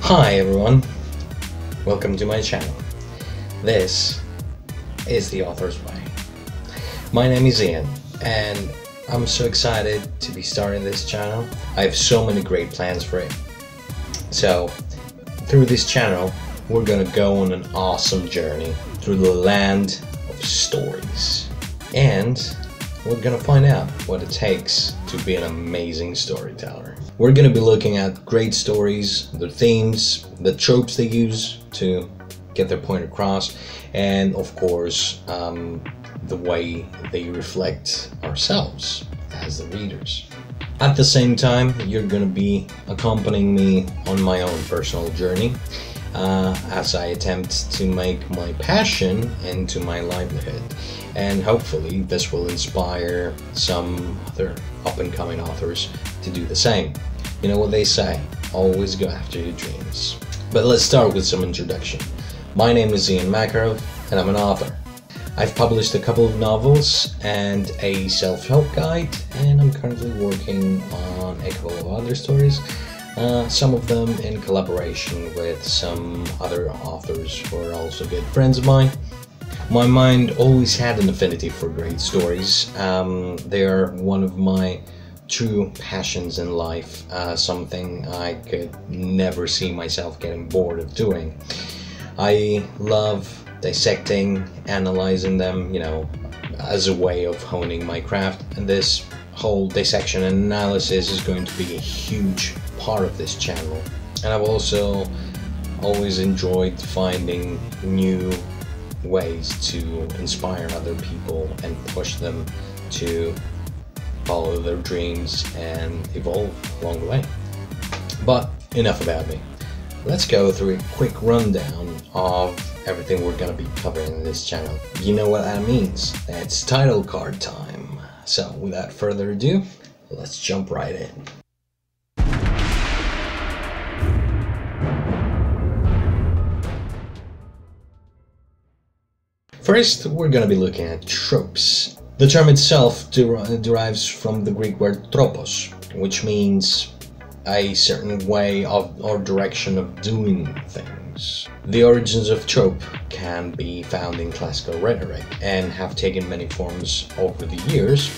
Hi everyone, welcome to my channel. This is The Author's Way. My name is Ian and I'm so excited to be starting this channel. I have so many great plans for it. So through this channel we're gonna go on an awesome journey through the land of stories, and we're gonna find out what it takes to be an amazing storyteller. We're gonna be looking at great stories, the themes, the tropes they use to get their point across, and of course the way they reflect ourselves as the readers. At the same time, you're gonna be accompanying me on my own personal journey as I attempt to make my passion into my livelihood, and hopefully this will inspire some other up-and-coming authors to do the same. You know what they say, always go after your dreams. But let's start with some introduction. My name is Ian Makarov and I'm an author. I've published a couple of novels and a self-help guide, and I'm currently working on a couple of other stories, some of them in collaboration with some other authors who are also good friends of mine. My mind always had an affinity for great stories. They are one of my true passions in life, something I could never see myself getting bored of doing. I love dissecting, analyzing them, as a way of honing my craft, and this whole dissection and analysis is going to be a huge part of this channel. And I've also always enjoyed finding new ways to inspire other people and push them to follow their dreams and evolve along the way. But enough about me. Let's go through a quick rundown of everything we're going to be covering in this channel. You know what that means. It's title card time. So without further ado, let's jump right in. First, we're going to be looking at tropes. The term itself derives from the Greek word tropos, which means a certain way of or direction of doing things. The origins of trope can be found in classical rhetoric and have taken many forms over the years.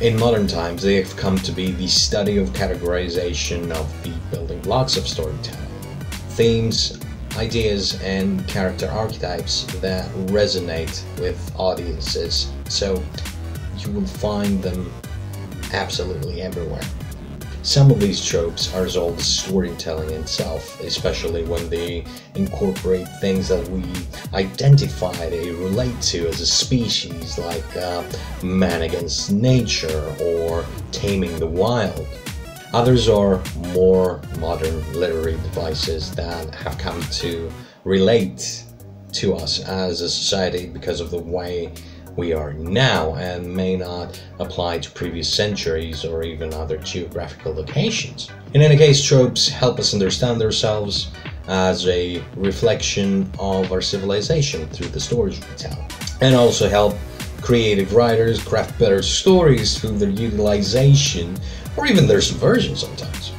In modern times, they have come to be the study of categorization of the building blocks of storytelling. Themes, ideas, and character archetypes that resonate with audiences, so you will find them absolutely everywhere. Some of these tropes are as old as storytelling itself, especially when they incorporate things that we identify, they relate to as a species, like man against nature or taming the wild. Others are more modern literary devices that have come to relate to us as a society because of the way we are now, and may not apply to previous centuries or even other geographical locations. In any case, tropes help us understand ourselves as a reflection of our civilization through the stories we tell, and also help creative writers craft better stories through their utilization or even their subversion sometimes.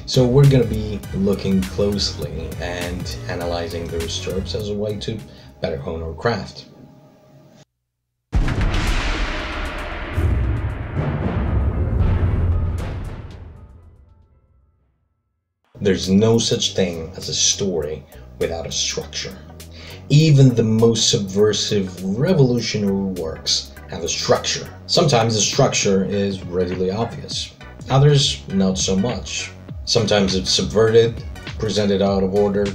So we're going to be looking closely and analyzing those tropes as a way to better hone our craft. There's no such thing as a story without a structure. Even the most subversive, revolutionary works have a structure. Sometimes the structure is readily obvious, others not so much. Sometimes it's subverted, presented out of order,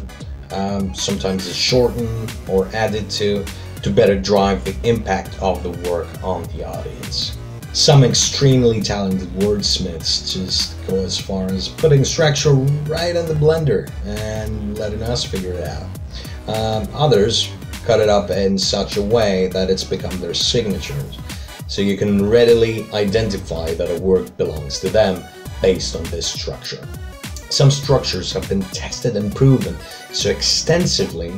sometimes it's shortened or added to better drive the impact of the work on the audience. Some extremely talented wordsmiths just go as far as putting structure right in the blender and letting us figure it out. Others cut it up in such a way that it's become their signatures, so you can readily identify that a work belongs to them based on this structure. Some structures have been tested and proven so extensively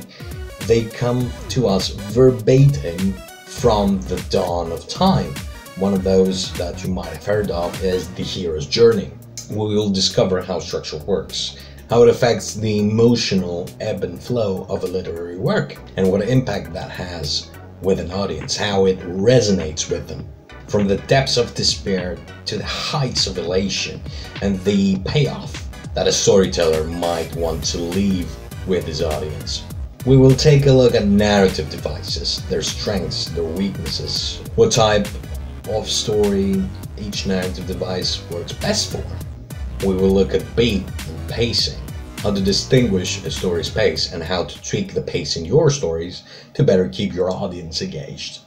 they come to us verbatim from the dawn of time. One of those that you might have heard of is The Hero's Journey. We will discover how structure works how it affects the emotional ebb and flow of a literary work, and what impact that has with an audience, how it resonates with them. From the depths of despair to the heights of elation and the payoff that a storyteller might want to leave with his audience. We will take a look at narrative devices, their strengths, their weaknesses, what type of story each narrative device works best for. We will look at beat and pacing, how to distinguish a story's pace, and how to tweak the pace in your stories to better keep your audience engaged.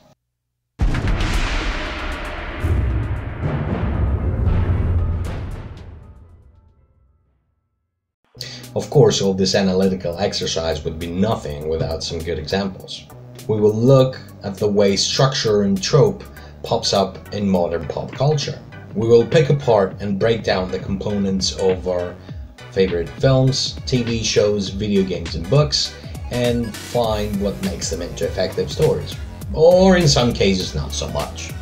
Of course, all this analytical exercise would be nothing without some good examples. We will look at the way structure and trope pops up in modern pop culture. We will pick apart and break down the components of our favorite films, TV shows, video games and books, and find what makes them into effective stories. Or in some cases not so much.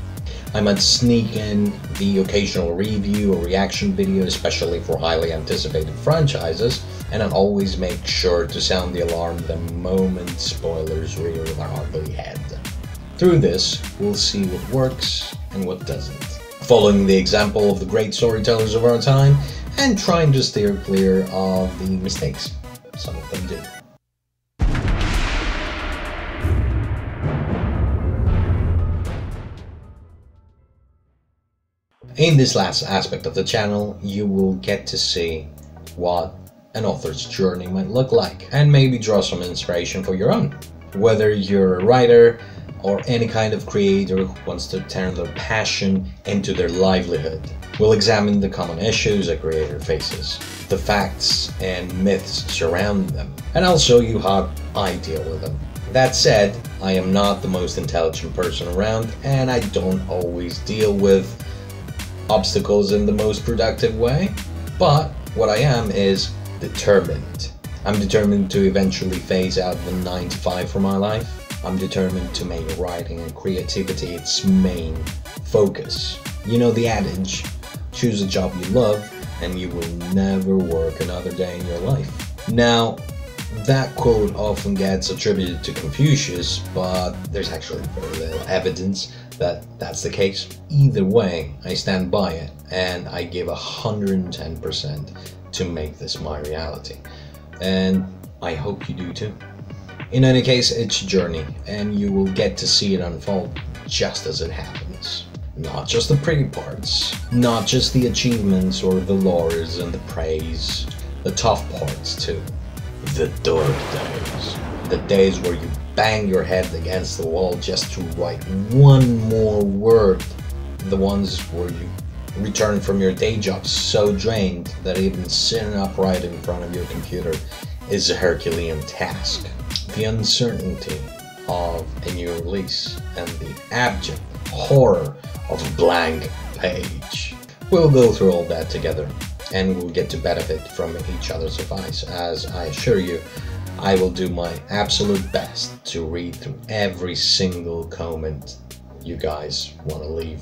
I might sneak in the occasional review or reaction video, especially for highly anticipated franchises, and I'll always make sure to sound the alarm the moment spoilers rear their ugly head. Through this, we'll see what works and what doesn't, following the example of the great storytellers of our time and trying to steer clear of the mistakes some of them do. In this last aspect of the channel, you will get to see what an author's journey might look like, and maybe draw some inspiration for your own. Whether you're a writer or any kind of creator who wants to turn their passion into their livelihood, we'll examine the common issues a creator faces, the facts and myths surrounding them, and I'll show you how I deal with them. That said, I am not the most intelligent person around, and I don't always deal with obstacles in the most productive way, but what I am is determined. I'm determined to eventually phase out the 9 to 5 from my life. I'm determined to make writing and creativity its main focus. You know the adage, choose a job you love and you will never work another day in your life. Now, that quote often gets attributed to Confucius, but there's actually very little evidence that that's the case. Either way, I stand by it and I give 110% to make this my reality. And I hope you do too. In any case, it's a journey and you will get to see it unfold just as it happens. Not just the pretty parts, not just the achievements or the laurels and the praise, the tough parts too. The dark days. The days where you bang your head against the wall just to write one more word. The ones where you return from your day job so drained that even sitting upright in front of your computer is a Herculean task. The uncertainty of a new release and the abject horror of a blank page. We'll go through all that together and we'll get to benefit from each other's advice, as I assure you I will do my absolute best to read through every single comment you guys want to leave.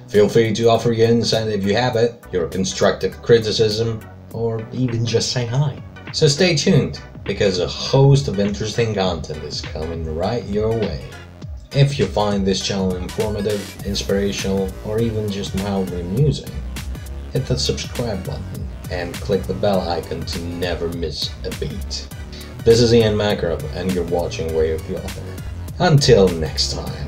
Feel free to offer your insight if you have it, your constructive criticism, or even just say hi. So stay tuned, because a host of interesting content is coming right your way. If you find this channel informative, inspirational, or even just mildly amusing, hit the subscribe button and click the bell icon to never miss a beat. This is Makarov and you're watching Way of the Author. Until next time.